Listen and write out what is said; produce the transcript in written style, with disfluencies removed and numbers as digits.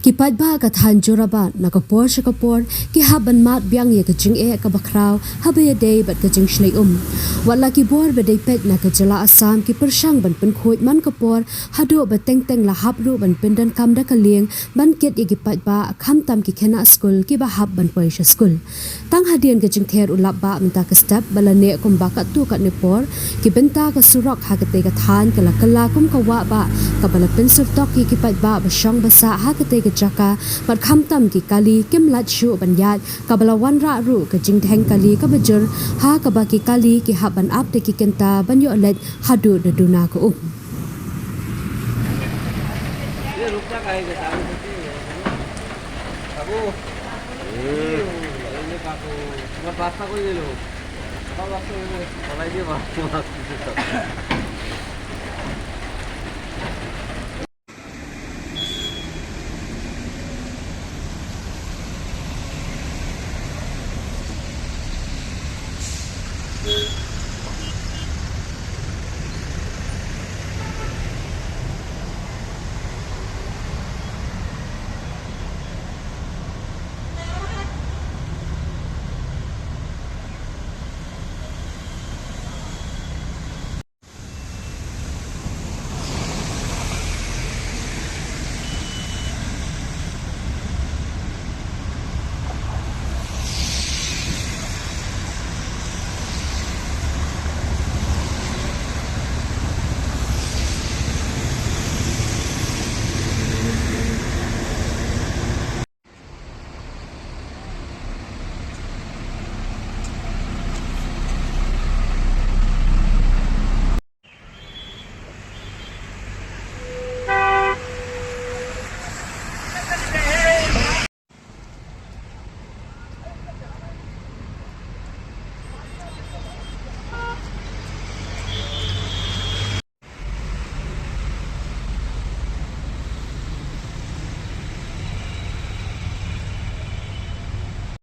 ki paidbah ka than Jorabat na kapor sa kapor ki haban mat biang ye ka jing ka bakraw habe day bat ka jingshlei wala ki bor be day pet na ka jala asam ki persyang ban pen khoit man kapor hado ba teng teng la hab ru ban pen dan kam da ka lieng ban ket ye ki paidbah kham tam ki khena school ki ba hab ban poi sha school tang hadien ka jingther ulap ba minta ka step balane kum ba ka tu ka ne por ki benta ka surok ha ka te ka than kala kala kum ka wa ba ka bala pen sur tok ki paidbah ba shong ba sa ha ka te ka jaka bat kham tam ki kali kim lat shu ban yat ka bala wan ra ru ka jing theng kali ka bajur ha ka ba ki kali ki ha ban ap te ki kenta ban yo let hadu de duna ko ये रुकता काहे के ताऊ बाबू ये बाबू मैं पास्ता कोई ले लो बाबू आपको ये बनाइए बाबू